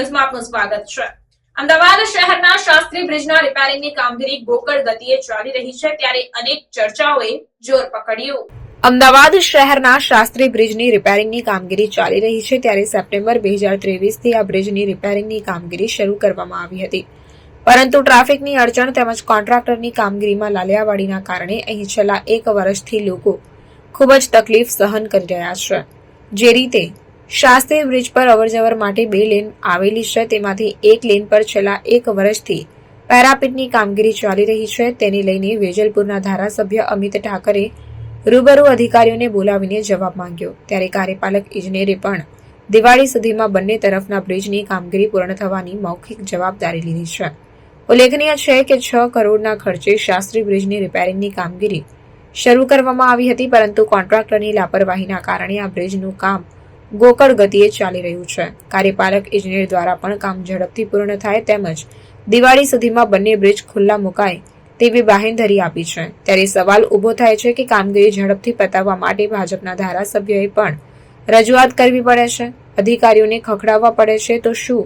ન્યૂઝમાં આપનું સ્વાગત છે। અમદાવાદ શહેરના શાસ્ત્રી બ્રિજના રિપેરિંગની કામગીરી ગોકળ ગતિએ ચાલી રહી છે, ત્યારે અનેક ચર્ચાઓએ જોર પકડ્યું। અમદાવાદ શહેરના શાસ્ત્રી બ્રિજની રિપેરિંગની કામગીરી ચાલી રહી છે, ત્યારે સપ્ટેમ્બર 2023થી આ બ્રિજની રિપેરિંગની કામગીરી શરૂ કરવામાં આવી હતી, પરંતુ ટ્રાફિકની અડચણ તેમજ કોન્ટ્રાક્ટરની કામગીરીમાં લાલિયાવાડીના કારણે અહીં છેલ્લા 1 વર્ષથી લોકો ખૂબ જ તકલીફ સહન કરી રહ્યા છે। જે રીતે શાસ્ત્રી બ્રિજ પર અવરજવર માટે 2 લેન આવેલી છે, તેમાંથી 1 લેન પર છેલ્લા 1 વર્ષથી પેરાપીટની કામગીરી ચાલી રહી છે, તેને લઈને વેજલપુરના ધારાસભ્ય અમિત ઠાકરે રૂબરૂ અધિકારીઓને બોલાવીને જવાબ માંગ્યો, ત્યારે કાર્યપાલક ઇજનેરે પણ દિવાળી સુધીમાં બંને તરફના બ્રિજની કામગીરી પૂર્ણ થવાની મૌખિક જવાબદારી લીધી છે। ઉલ્લેખનીય છે કે 6 કરોડના ખર્ચે શાસ્ત્રી બ્રિજની રિપેરિંગની કામગીરી શરૂ કરવામાં આવી હતી, પરંતુ કોન્ટ્રાક્ટરની લાપરવાહીના કારણે આ બ્રિજનું કામ ગોકળ ગતિએ ચાલી રહ્યું છે। કાર્યપાલક ઇજનેર દ્વારા પણ કામ ઝડપથી પૂર્ણ થાય તેમજ દિવાળી સુધીમાં બંને બ્રિજ ખુલ્લા મુકાય તેવી બાહેંધરી આપી છે, ત્યારે સવાલ ઉભો થાય છે કે કામગીરી ઝડપથી પતાવવા માટે ભાજપના ધારાસભ્યોએ પણ રજૂઆત કરવી પડે છે, અધિકારીઓને ખખડાવવા પડે છે, તો શું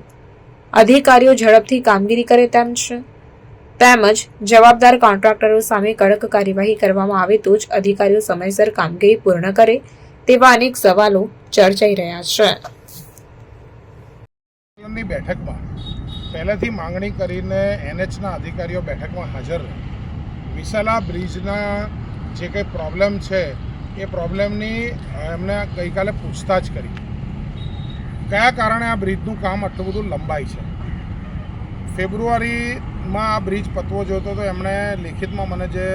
અધિકારીઓ ઝડપથી કામગીરી કરે તેમ છે? તેમજ જવાબદાર કોન્ટ્રાક્ટરો સામે કડક કાર્યવાહી કરવામાં આવે તો જ અધિકારીઓ સમયસર કામગીરી પૂર્ણ કરે તેવા અનેક સવાલો ચર્ચાઈ રહ્યા છે। બેઠકમાં પહેલેથી માંગણી કરીને એનએચના અધિકારીઓ બેઠકમાં હાજર રહે, વિશાલા બ્રિજના જે કંઈ પ્રોબ્લેમ છે એ પ્રોબ્લેમની એમને ગઈકાલે પૂછતાછ કરી, કયા કારણે આ બ્રિજનું કામ આટલું બધું લંબાય છે। ફેબ્રુઆરીમાં આ બ્રિજ પતવો જોતો તો એમણે લિખિતમાં મને જે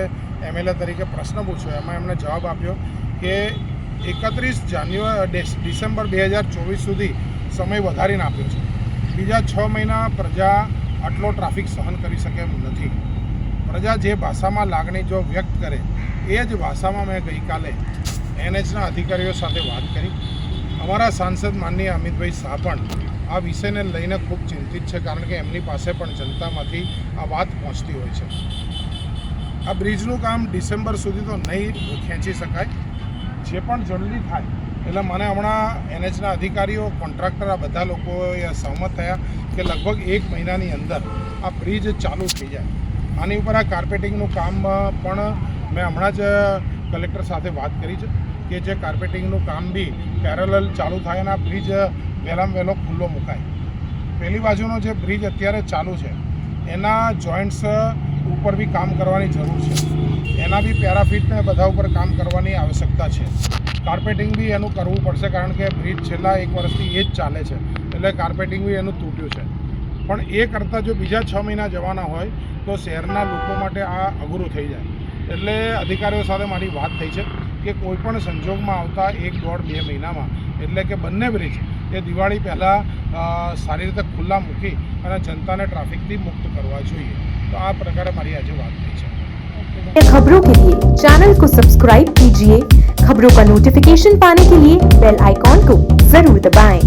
એમએલએ તરીકે પ્રશ્ન પૂછ્યો, એમાં એમણે જવાબ આપ્યો કે 31 ડિસેમ્બર 2024 સુધી સમય વધારીને આપ્યો છે, બીજા 6 મહિના પ્રજા આટલો ટ્રાફિક સહન કરી શકે એમ નથી। પ્રજા જે ભાષામાં લાગણી જો વ્યક્ત કરે એ જ ભાષામાં મેં ગઈકાલે એનએચના અધિકારીઓ સાથે વાત કરી। અમારા સાંસદ માનનીય અમિતભાઈ શાહ પણ આ વિષયને લઈને ખૂબ ચિંતિત છે, કારણ કે એમની પાસે પણ જનતામાંથી આ વાત પહોંચતી હોય છે। આ બ્રિજનું કામ ડિસેમ્બર સુધી તો નહીં ખેંચી શકાય, જે પણ જલ્દી થાય એટલે મને હમણાં એનએચના અધિકારીઓ, કોન્ટ્રાક્ટર, આ બધા લોકોએ સહમત થયા કે લગભગ 1 મહિનાની અંદર આ બ્રિજ ચાલુ થઈ જાય। આની ઉપર આ કાર્પેટિંગનું કામ પણ મેં હમણાં જ કલેક્ટર સાથે વાત કરી છે કે જે કાર્પેટિંગનું કામ બી પેરેલલ ચાલુ થાય અને આ બ્રિજ વહેલામાં વહેલો ખુલ્લો મુકાય। પહેલી બાજુનો જે બ્રિજ અત્યારે ચાલુ છે એના જોઈન્ટ્સ ઉપર બી કામ કરવાની જરૂર છે, એના બી પેરાફિટને બધા ઉપર કામ કરવાની આવશ્યકતા છે। કાર્પેટિંગ બી એનું કરવું પડશે, કારણ કે બ્રિજ છેલ્લા 1 વર્ષથી એ જ ચાલે છે, એટલે કાર્પેટિંગ બી એનું તૂટ્યું છે। પણ એ કરતાં જો બીજા 6 મહિના જવાના હોય તો શહેરના લોકો માટે આ અઘરું થઈ જાય, એટલે અધિકારીઓ સાથે મારી વાત થઈ છે કે કોઈપણ સંજોગમાં આવતા 1-1.5-2 મહિનામાં, એટલે કે બંને બ્રિજ એ દિવાળી પહેલાં સારી રીતે ખુલ્લા મૂકી અને જનતાને ટ્રાફિકથી મુક્ત કરવા જોઈએ। तो आप प्रकार हमारी आज बात की है। खबरों के लिए चैनल को सब्सक्राइब कीजिए, खबरों का नोटिफिकेशन पाने के लिए बेल आइकॉन को जरूर दबाएं।